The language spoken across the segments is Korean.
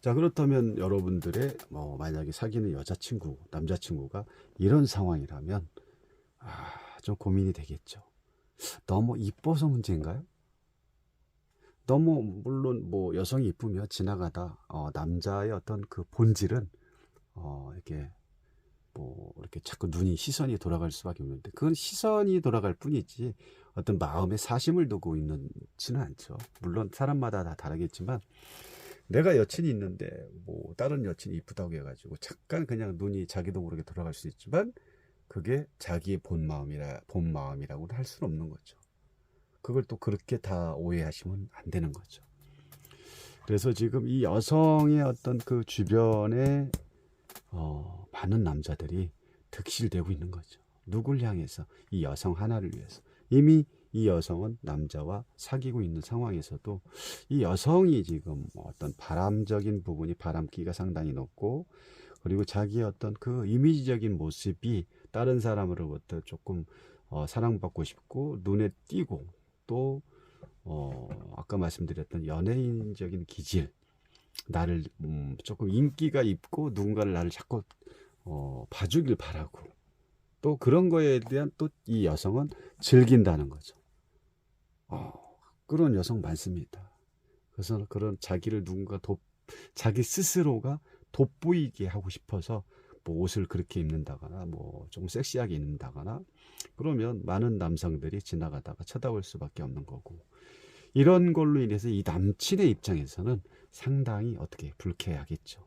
자, 그렇다면 여러분들의 만약에 사귀는 여자친구, 남자친구가 이런 상황이라면 좀 고민이 되겠죠. 너무 이뻐서 문제인가요? 너무 물론 뭐 여성이 이쁘면 지나가다 남자의 어떤 그 본질은 이렇게 뭐 이렇게 자꾸 눈이 시선이 돌아갈 수밖에 없는데 그건 시선이 돌아갈 뿐이지 어떤 마음에 사심을 두고 있는지는 않죠. 물론 사람마다 다 다르겠지만 내가 여친이 있는데 뭐 다른 여친이 이쁘다고 해가지고 잠깐 그냥 눈이 자기도 모르게 돌아갈 수 있지만 그게 자기의 본 마음이라고는 할 수는 없는 거죠. 그걸 또 그렇게 다 오해하시면 안 되는 거죠. 그래서 지금 이 여성의 어떤 그 주변에 많은 남자들이 득실되고 있는 거죠. 누굴 향해서? 이 여성 하나를 위해서. 이미 이 여성은 남자와 사귀고 있는 상황에서도 이 여성이 지금 어떤 바람적인 부분이 바람기가 상당히 높고 그리고 자기의 어떤 그 이미지적인 모습이 다른 사람으로부터 조금 사랑받고 싶고 눈에 띄고 또 아까 말씀드렸던 연예인적인 기질 나를 조금 인기가 있고 누군가를 나를 자꾸 봐주길 바라고 또 그런 거에 대한 또 이 여성은 즐긴다는 거죠. 어, 그런 여성 많습니다. 그래서 그런 자기를 자기 스스로가 돋보이게 하고 싶어서 뭐 옷을 그렇게 입는다거나 뭐 좀 섹시하게 입는다거나 그러면 많은 남성들이 지나가다가 쳐다볼 수밖에 없는 거고 이런 걸로 인해서 이 남친의 입장에서는 상당히 어떻게 불쾌하겠죠.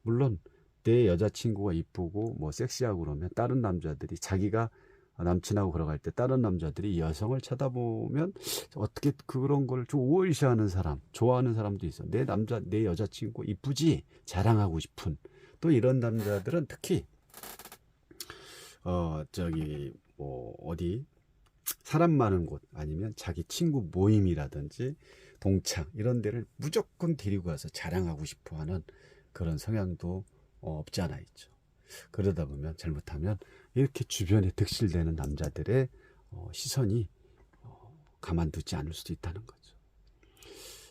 물론 내 여자친구가 이쁘고 뭐 섹시하고 그러면 다른 남자들이 자기가 남친하고 걸어갈 때 다른 남자들이 여성을 쳐다보면 어떻게 그런 걸 좀 오월시하는 사람, 좋아하는 사람도 있어. 내 여자친구 이쁘지? 자랑하고 싶은. 또 이런 남자들은 특히 저기 뭐 어디 사람 많은 곳 아니면 자기 친구 모임이라든지 동창 이런 데를 무조건 데리고 가서 자랑하고 싶어 하는 그런 성향도 없지 않아 있죠. 그러다 보면 잘못하면 이렇게 주변에 득실되는 남자들의 시선이 가만두지 않을 수도 있다는 거죠.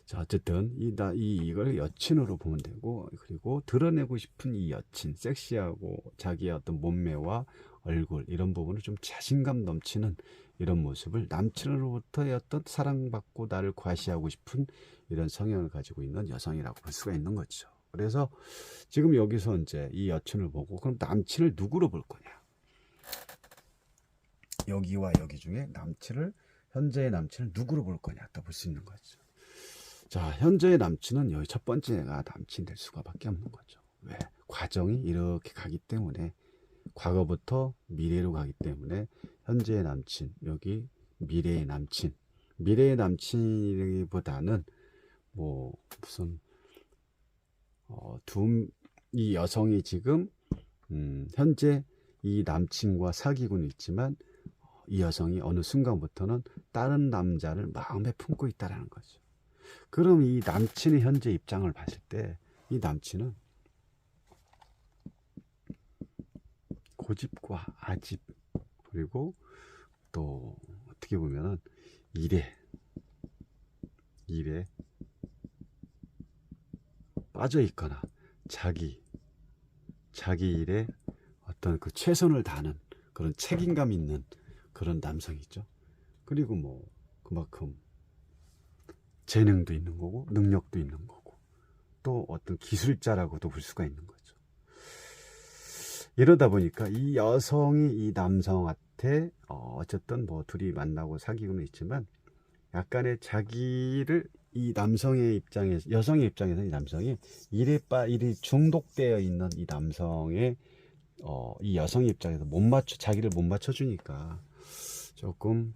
자, 어쨌든 이걸 여친으로 보면 되고 그리고 드러내고 싶은 이 여친, 섹시하고 자기의 어떤 몸매와 얼굴 이런 부분을 좀 자신감 넘치는 이런 모습을 남친으로부터의 어떤 사랑받고 나를 과시하고 싶은 이런 성향을 가지고 있는 여성이라고 볼 수가 있는 거죠. 그래서 지금 여기서 이제 이 여친을 보고 그럼 남친을 누구로 볼 거냐? 여기와 여기 중에 현재의 남친을 누구로 볼 거냐 또 볼 수 있는 거죠. 자, 현재의 남친은 여기 첫 번째가 남친 될 수가밖에 없는 거죠. 왜? 과정이 이렇게 가기 때문에 과거부터 미래로 가기 때문에 현재의 남친, 여기 미래의 남친이기보다는 뭐 무슨 이 여성이 지금 현재 이 남친과 사귀고는 있지만 이 여성이 어느 순간부터는 다른 남자를 마음에 품고 있다라는 거죠. 그럼 이 남친의 현재 입장을 봤을 때 이 남친은 고집과 아집 그리고 또 어떻게 보면은 일에 빠져 있거나 자기 일에 어떤 그 최선을 다하는 그런 책임감 있는 그런 남성이죠. 그리고 뭐 그만큼 재능도 있는 거고 능력도 있는 거고 또 어떤 기술자라고도 볼 수가 있는 거죠. 이러다 보니까 이 여성이 이 남성한테 어쨌든 뭐 둘이 만나고 사귀고는 있지만 약간의 자기를 이 여성의 입장에서 이 남성이 일이 중독되어 있는 이 남성의 이 여성의 입장에서 자기를 못 맞춰주니까 조금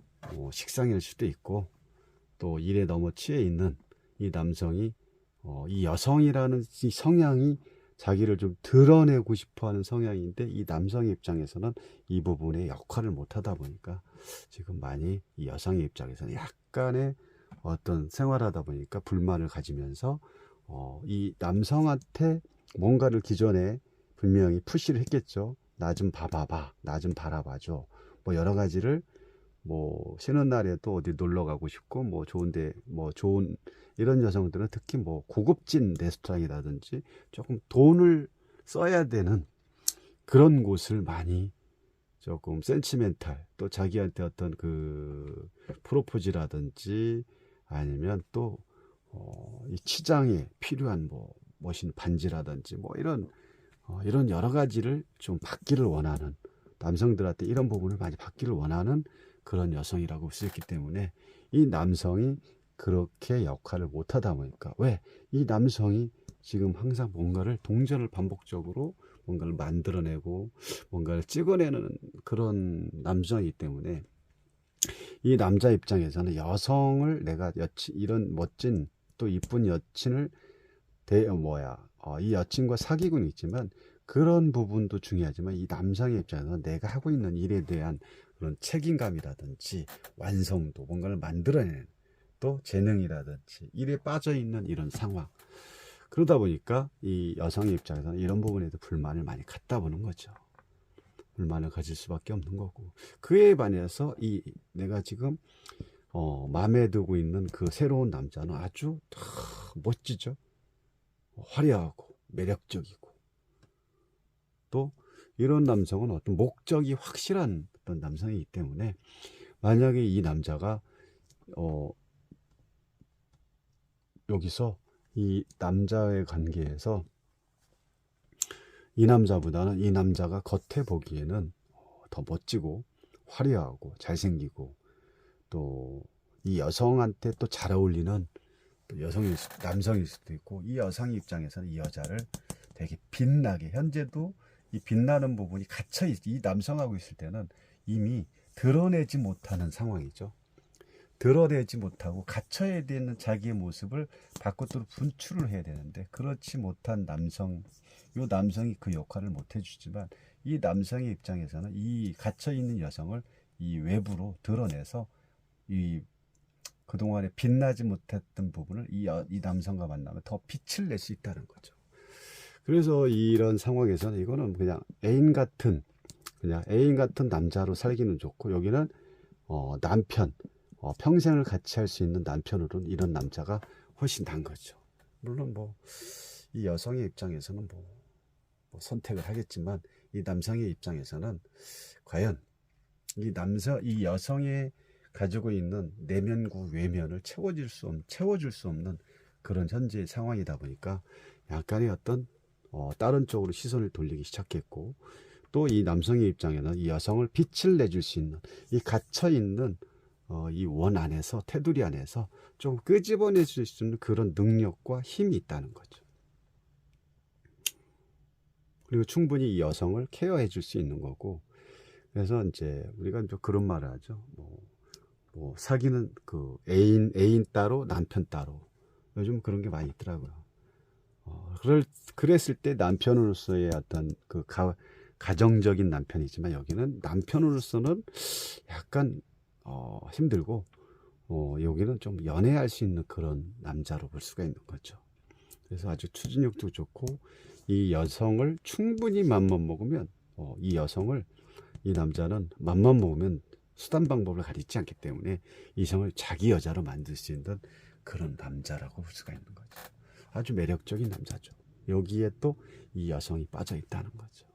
식상일 수도 있고 또 일에 너무 취해 있는 이 남성이 이 여성이라는 이 성향이 자기를 좀 드러내고 싶어 하는 성향인데 이 남성의 입장에서는 이 부분에 역할을 못 하다 보니까 지금 많이 이 여성의 입장에서는 약간의 어떤 생활하다 보니까 불만을 가지면서 이 남성한테 뭔가를 기존에 분명히 푸시를 했겠죠. 나 좀 봐봐봐. 나 좀 바라봐줘. 뭐 여러 가지를 뭐 쉬는 날에도 어디 놀러 가고 싶고 뭐 좋은데 뭐 좋은 이런 여성들은 특히 뭐 고급진 레스토랑이라든지 조금 돈을 써야 되는 그런 곳을 많이 조금 센치멘탈 또 자기한테 어떤 그 프로포즈라든지 아니면 또 이 치장에 필요한 뭐 멋진 반지라든지 뭐 이런 여러 가지를 좀 받기를 원하는 남성들한테 이런 부분을 많이 받기를 원하는 그런 여성이라고 볼 수 있기 때문에 이 남성이 그렇게 역할을 못하다 보니까 왜 이 남성이 지금 항상 뭔가를 동전을 반복적으로 뭔가를 만들어내고 뭔가를 찍어내는 그런 남성이기 때문에 이 남자 입장에서는 여성을 내가 여친 이런 멋진 또 이쁜 여친을 이 여친과 사귀고는 있지만 그런 부분도 중요하지만 이 남성의 입장에서 내가 하고 있는 일에 대한 그런 책임감이라든지 완성도 뭔가를 만들어내는 또 재능이라든지 일에 빠져 있는 이런 상황 그러다 보니까 이 여성의 입장에서는 이런 부분에 대해서 불만을 많이 갖다 보는 거죠. 불만을 가질 수밖에 없는 거고 그에 반해서 이 내가 지금 마음에 두고 있는 그 새로운 남자는 아주 멋지죠. 화려하고 매력적이고 또 이런 남성은 어떤 목적이 확실한 어떤 남성이기 때문에 만약에 이 남자가 여기서 이 남자의 관계에서 이 남자보다는 이 남자가 겉에 보기에는 더 멋지고 화려하고 잘생기고 또 이 여성한테 또 잘 어울리는 또 남성일 수도 있고 이 여성 입장에서는 이 여자를 되게 빛나게 현재도 이 빛나는 부분이 이 남성하고 있을 때는 이미 드러내지 못하는 상황이죠. 드러내지 못하고 갇혀야 되는 자기의 모습을 밖으로 분출을 해야 되는데 그렇지 못한 이 남성이 그 역할을 못 해주지만 이 남성의 입장에서는 이 갇혀있는 여성을 이 외부로 드러내서 이 그동안에 빛나지 못했던 부분을 이 남성과 만나면 더 빛을 낼 수 있다는 거죠. 그래서 이런 상황에서는 이거는 그냥 애인 같은 남자로 살기는 좋고 여기는 남편 평생을 같이 할 수 있는 남편으로는 이런 남자가 훨씬 난 거죠. 물론 뭐 이 여성의 입장에서는 뭐 선택을 하겠지만 이 남성의 입장에서는 과연 이 여성의 가지고 있는 내면과 외면을 채워줄 수 없는 그런 현재의 상황이다 보니까 약간의 어떤 다른 쪽으로 시선을 돌리기 시작했고 또 이 남성의 입장에는 이 여성을 빛을 내줄 수 있는 이 갇혀 있는 이 원 안에서 테두리 안에서 좀 끄집어낼 수 있는 그런 능력과 힘이 있다는 거죠. 그리고 충분히 이 여성을 케어해 줄 수 있는 거고 그래서 이제 우리가 좀 그런 말을 하죠. 뭐 사귀는 그 애인 따로 남편 따로 요즘 그런 게 많이 있더라고요. 그랬을 때 남편으로서의 어떤 그 가정적인 남편이지만 여기는 남편으로서는 약간 힘들고 여기는 좀 연애할 수 있는 그런 남자로 볼 수가 있는 거죠. 그래서 아주 추진력도 좋고 이 여성을 충분히 맘만 먹으면 이 남자는 맘만 먹으면 수단 방법을 가리지 않기 때문에 이성을 자기 여자로 만들 수 있는 그런 남자라고 볼 수가 있는 거죠. 아주 매력적인 남자죠. 여기에 또 이 여성이 빠져 있다는 거죠.